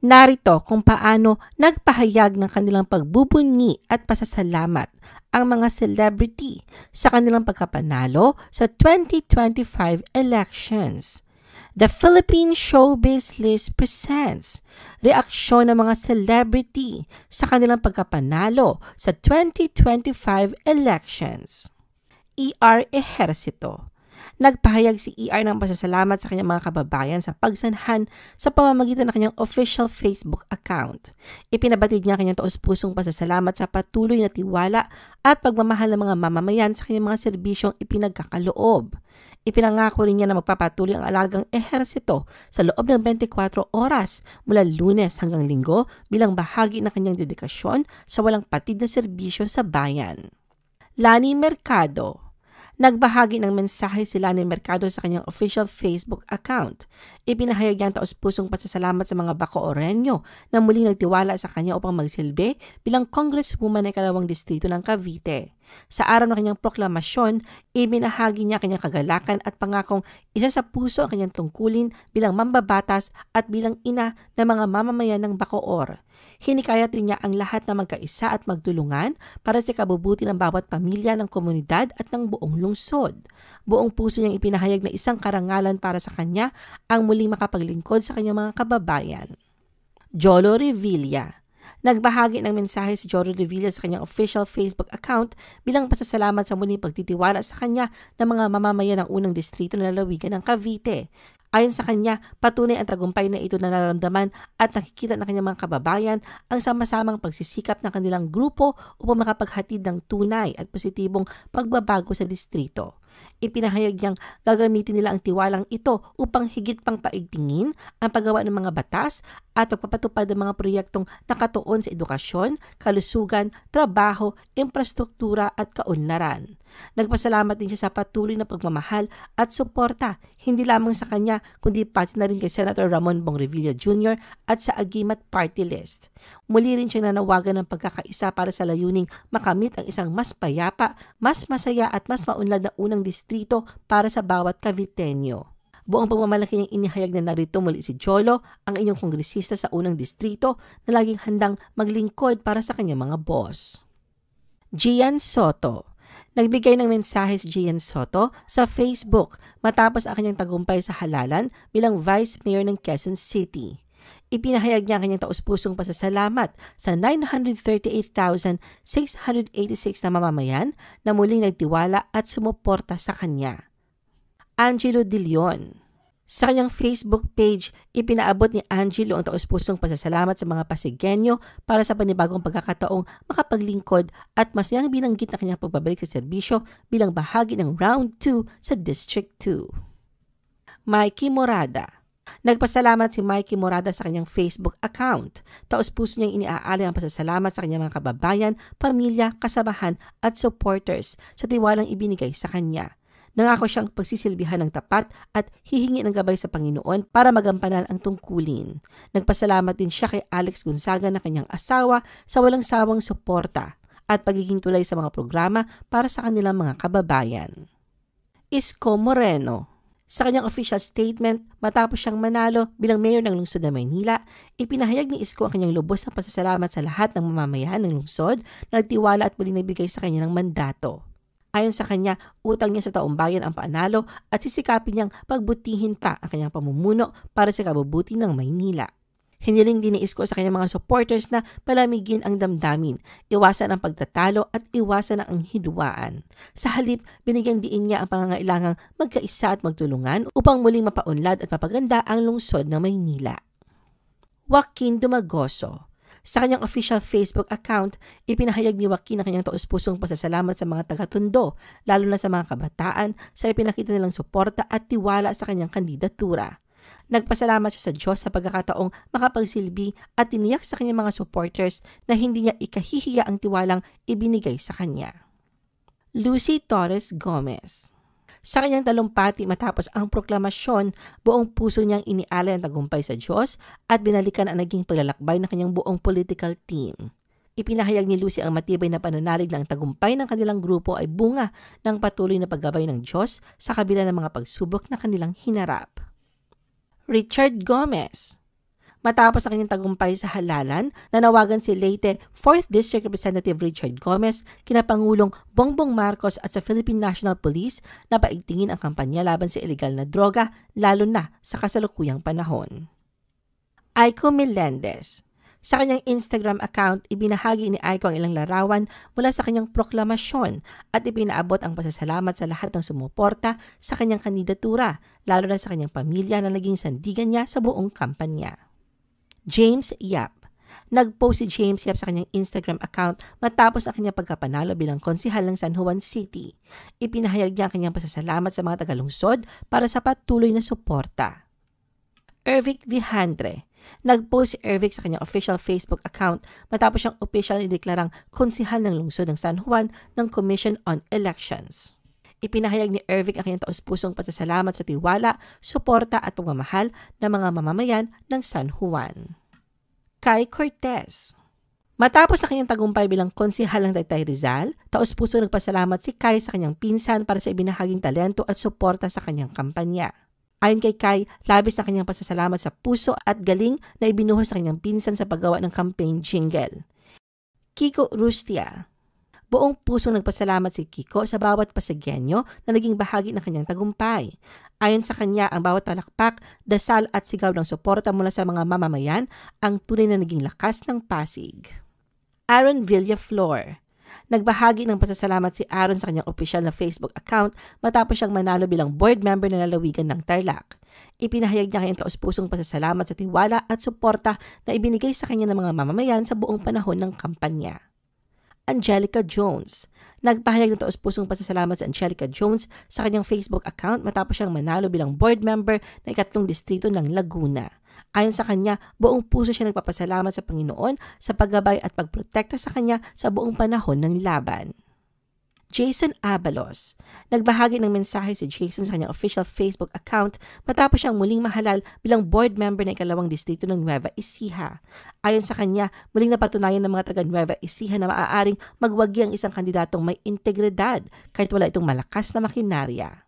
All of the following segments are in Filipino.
Narito kung paano nagpahayag ng kanilang pagbubunyi at pasasalamat ang mga celebrity sa kanilang pagkapanalo sa 2025 elections. The Philippine Showbiz List presents reaksyon ng mga celebrity sa kanilang pagkapanalo sa 2025 elections. ER Ejercito. Nagpahayag si ER ng pasasalamat sa kanyang mga kababayan sa pagsanhan sa pamamagitan ng kanyang official Facebook account. Ipinabatid niya kanyang taus-pusong pasasalamat sa patuloy na tiwala at pagmamahal ng mga mamamayan sa kanyang mga serbisyong ipinagkakaloob. Ipinangako rin niya na magpapatuloy ang alagang ehersito sa loob ng 24 oras mula Lunes hanggang Linggo bilang bahagi ng kanyang dedikasyon sa walang patid na serbisyo sa bayan. Lani Mercado. Nagbahagi ng mensahe si Lani Mercado sa kanyang official Facebook account. Ipinahayag niya ang taus-pusong pasasalamat sa mga Bacooreño na muling nagtiwala sa kanya upang magsilbi bilang congresswoman ng 2nd distrito ng Cavite. Sa araw ng kanyang proklamasyon, ibinahagi niya kanyang kagalakan at pangakong isa sa puso ang kanyang tungkulin bilang mambabatas at bilang ina ng mga mamamayan ng Bacoor. Hinikayat din niya ang lahat na magkaisa at magtulungan para sa kabubuti ng bawat pamilya, ng komunidad at ng buong lungsod. Buong puso niyang ipinahayag na isang karangalan para sa kanya ang muling makapaglingkod sa kanyang mga kababayan. Jolo Revilla. Nagbahagi ng mensahe si Jolo Revilla sa kanyang official Facebook account bilang pasasalamat sa muling pagtitiwala sa kanya ng mga mamamayan ng unang distrito na lalawigan ng Cavite. Ayon sa kanya, patunay ang tagumpay na ito na nararamdaman at nakikita ng kanyang mga kababayan ang sama-samang pagsisikap ng kanilang grupo upang makapaghatid ng tunay at positibong pagbabago sa distrito. Ipinahayag niyang gagamitin nila ang tiwalang ito upang higit pang paigtingin ang paggawa ng mga batas at pagpapatupad ng mga proyektong nakatuon sa edukasyon, kalusugan, trabaho, infrastruktura at kaunlaran. Nagpasalamat din siya sa patuloy na pagmamahal at suporta hindi lamang sa kanya kundi pati na rin kay Senator Ramon Bong Revilla Jr. at sa Agimat Party List. Muli rin siyang nanawagan ng pagkakaisa para sa layuning makamit ang isang mas payapa, mas masaya at mas maunlad na unang distrito para sa bawat Caviteño. Buong pagmamalaki niyang inihayag na narito muli si Jolo, ang inyong kongresista sa unang distrito na laging handang maglingkod para sa kanyang mga boss. Gian Soto. Nagbigay ng mensahe si Gian Soto sa Facebook matapos ang kanyang tagumpay sa halalan bilang Vice Mayor ng Quezon City. Ipinahayag niya ang kanyang taus-pusong pasasalamat sa 938,686 na mamamayan na muling nagtiwala at sumuporta sa kanya. Angelo De Leon. Sa kanyang Facebook page, ipinaabot ni Angelo ang taus-pusong pasasalamat sa mga Pasigueño para sa panibagong pagkakataong makapaglingkod at masayang binanggit na kanyang pagbabalik sa serbisyo bilang bahagi ng Round 2 sa District 2. Mikey Morada. Nagpasalamat si Mikey Morada sa kanyang Facebook account. Taus-puso niyang iniaalay ang pasasalamat sa kanyang mga kababayan, pamilya, kasabahan at supporters sa tiwalang ibinigay sa kanya. Nangako siyang pagsisilbihan ng tapat at hihingi ng gabay sa Panginoon para magampanan ang tungkulin. Nagpasalamat din siya kay Alex Gonzaga na kanyang asawa sa walang sawang suporta at pagiging tulay sa mga programa para sa kanilang mga kababayan. Isko Moreno. Sa kanyang official statement, matapos siyang manalo bilang mayor ng lungsod ng Maynila, ipinahayag ni Isko ang kanyang lubos na pasasalamat sa lahat ng mamamayan ng lungsod na nagtiwala at muling nagbigay sa kanya ng mandato. Ayon sa kanya, utang niya sa taumbayan ang panalo at sisikapin niyang pagbutihin pa ang kanyang pamumuno para sa kabubuti ng Maynila. Hiniling din ni Isko sa kanyang mga supporters na palamigin ang damdamin, iwasan ang pagtatalo at iwasan ang hidwaan. Sa halip, binigyang diin niya ang pangangailangang magkaisa at magtulungan upang muling mapaunlad at mapaganda ang lungsod ng Maynila. Joaquin Dumagoso. Sa kanyang official Facebook account, ipinahayag ni Joaquin ang kanyang taus-pusong pasasalamat sa mga taga-Tondo, lalo na sa mga kabataan sa ipinakita nilang suporta at tiwala sa kanyang kandidatura. Nagpasalamat siya sa Diyos sa pagkakataong makapagsilbi at tiniyak sa kanyang mga supporters na hindi niya ikahihiya ang tiwalang ibinigay sa kanya. Lucy Torres Gomez. Sa kanyang talumpati matapos ang proklamasyon, buong puso niyang inialay ang tagumpay sa Diyos at binalikan ang naging paglalakbay ng kanyang buong political team. Ipinahayag ni Lucy ang matibay na pananalig na ang tagumpay ng kanilang grupo ay bunga ng patuloy na paggabay ng Diyos sa kabila ng mga pagsubok na kanilang hinarap. Richard Gomez. Matapos ang kanyang tagumpay sa halalan, nanawagan si Leyte 4th District Representative Richard Gomez kina Pangulong Bongbong Marcos at sa Philippine National Police na paigtingin ang kampanya laban sa ilegal na droga, lalo na sa kasalukuyang panahon. Aiko Melendez. Sa kanyang Instagram account, ibinahagi ni Aiko ang ilang larawan mula sa kanyang proklamasyon at ipinaabot ang pasasalamat sa lahat ng sumuporta sa kanyang kandidatura, lalo na sa kanyang pamilya na naging sandigan niya sa buong kampanya. James Yap. Nag-post si James Yap sa kanyang Instagram account matapos ang kanyang pagkapanalo bilang konsihal ng San Juan City. Ipinahayag niya ang kanyang pasasalamat sa mga tagalungsod para sa patuloy na suporta. Ervic Vihandre. Nag-post si Ervic sa kanyang official Facebook account matapos siyang official ideklarang konsihal ng lungsod ng San Juan ng Commission on Elections. Ipinahayag ni Ervic ang kanyang taos-pusong pasasalamat sa tiwala, suporta at pagmamahal ng mga mamamayan ng San Juan. Kai Cortez. Matapos sa kanyang tagumpay bilang konsihal ng Taytay Rizal, taos-puso nagpasalamat si Kai sa kanyang pinsan para sa ibinahaging talento at suporta sa kanyang kampanya. Ayon kay Kai, labis na kanyang pasasalamat sa puso at galing na ibinuhos sa kanyang pinsan sa paggawa ng campaign jingle. Kiko Rustia. Buong pusong nagpasalamat si Kiko sa bawat Pasigueño na naging bahagi ng kanyang tagumpay. Ayon sa kanya, ang bawat palakpak, dasal at sigaw ng suporta mula sa mga mamamayan ang tunay na naging lakas ng Pasig. Aaron Villaflor. Nagbahagi ng pasasalamat si Aaron sa kanyang opisyal na Facebook account matapos siyang manalo bilang board member ng lalawigan ng Tarlac. Ipinahayag niya kanyang taos-pusong pasasalamat sa tiwala at suporta na ibinigay sa kanya ng mga mamamayan sa buong panahon ng kampanya. Angelica Jones. Nagpahayag ng taos-pusong pasasalamat si Angelica Jones sa kanyang Facebook account matapos siyang manalo bilang board member ng 2nd distrito ng Laguna. Ayon sa kanya, buong puso siya nagpapasalamat sa Panginoon sa paggabay at pagprotekta sa kanya sa buong panahon ng laban. Jason Abalos. Nagbahagi ng mensahe si Jason sa kanyang official Facebook account matapos siyang muling mahalal bilang board member ng 2nd distrito ng Nueva Ecija. Ayon sa kanya, muling napatunayan ng mga taga Nueva Ecija na maaaring magwagi ang isang kandidatong may integridad kahit wala itong malakas na makinarya.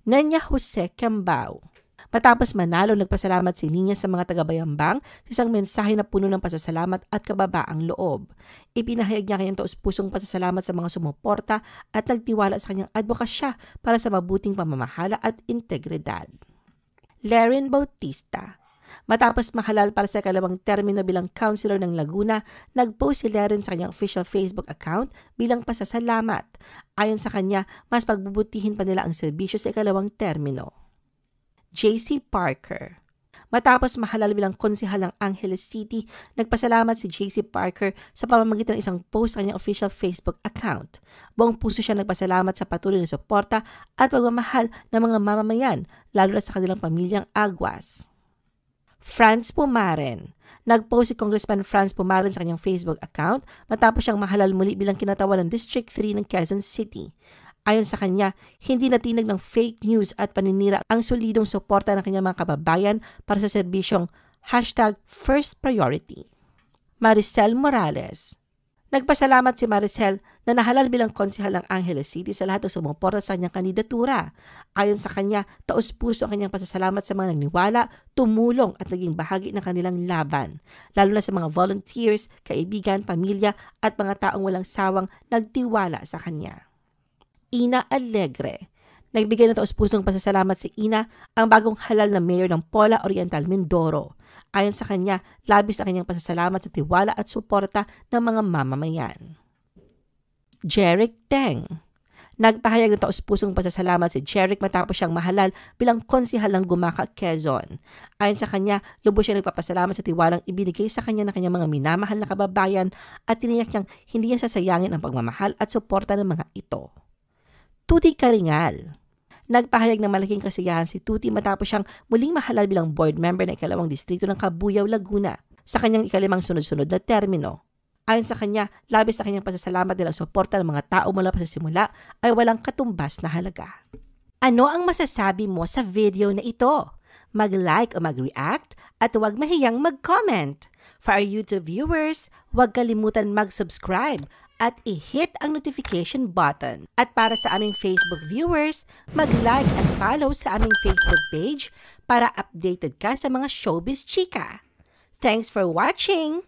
Nenya Jose Cambao. Matapos manalo, nagpasalamat si Nina sa mga taga-Bayambang sa isang mensahe na puno ng pasasalamat at kababaang loob. Ipinahayag niya kanyang taos-pusong pasasalamat sa mga sumuporta at nagtiwala sa kanyang advokasya para sa mabuting pamamahala at integridad. Laren Bautista. Matapos mahalal para sa 2nd termino bilang councilor ng Laguna, nag-post si Laren sa kanyang official Facebook account bilang pasasalamat. Ayon sa kanya, mas pagbubutihin pa nila ang serbisyo sa 2nd termino. JC Parker. Matapos mahalal bilang konsihal ng Angeles City, nagpasalamat si JC Parker sa pamamagitan ng isang post sa kanyang official Facebook account. Buong puso siya nagpasalamat sa patuloy na suporta at pagmamahal ng mga mamamayan, lalo na sa kanilang pamilyang Aguas. Franz Pumaren. Nag-post si Congressman Franz Pumaren sa kanyang Facebook account matapos siyang mahalal muli bilang kinatawan ng District 3 ng Quezon City. Ayon sa kanya, hindi natinag ng fake news at paninira ang solidong suporta ng kanyang mga kababayan para sa serbisyong #FirstPriority. Maricel Morales. Nagpasalamat si Maricel na nahalal bilang konsihal ng Angeles City sa lahat ng sumuporta sa kanyang kandidatura. Ayon sa kanya, taos-puso ang kanyang pasasalamat sa mga nagniwala, tumulong at naging bahagi ng kanilang laban, lalo na sa mga volunteers, kaibigan, pamilya at mga taong walang sawang nagtiwala sa kanya. Ina Alegre. Nagbigay ng taos-pusong pasasalamat si Ina, ang bagong halal na mayor ng Pola Oriental, Mindoro. Ayon sa kanya, labis ang kanyang pasasalamat sa tiwala at suporta ng mga mamamayan. Jeric Teng. Nagpahayag ng taos-pusong pasasalamat si Jeric matapos siyang mahalal bilang konsihal ng Gumaca, Quezon. Ayon sa kanya, lubos siya nagpapasalamat sa tiwalang ibinigay sa kanya ng kanyang mga minamahal na kababayan at tiniyak niyang hindi niya sasayangin ang pagmamahal at suporta ng mga ito. Tuti Karingal. Nagpahayag ng malaking kasiyahan si Tuti matapos siyang muling mahalal bilang board member ng 2nd distrito ng Cabuyao, Laguna sa kanyang 5 sunod-sunod na termino. Ayon sa kanya, labis na kanyang pasasalamat nilang suporta ng mga tao mula pa sa simula ay walang katumbas na halaga. Ano ang masasabi mo sa video na ito? Mag-like o mag-react at huwag mahiyang mag-comment. For our YouTube viewers, huwag kalimutan mag-subscribe at i-hit ang notification button. At para sa aming Facebook viewers, mag-like at follow sa aming Facebook page para updated ka sa mga showbiz chika. Thanks for watching!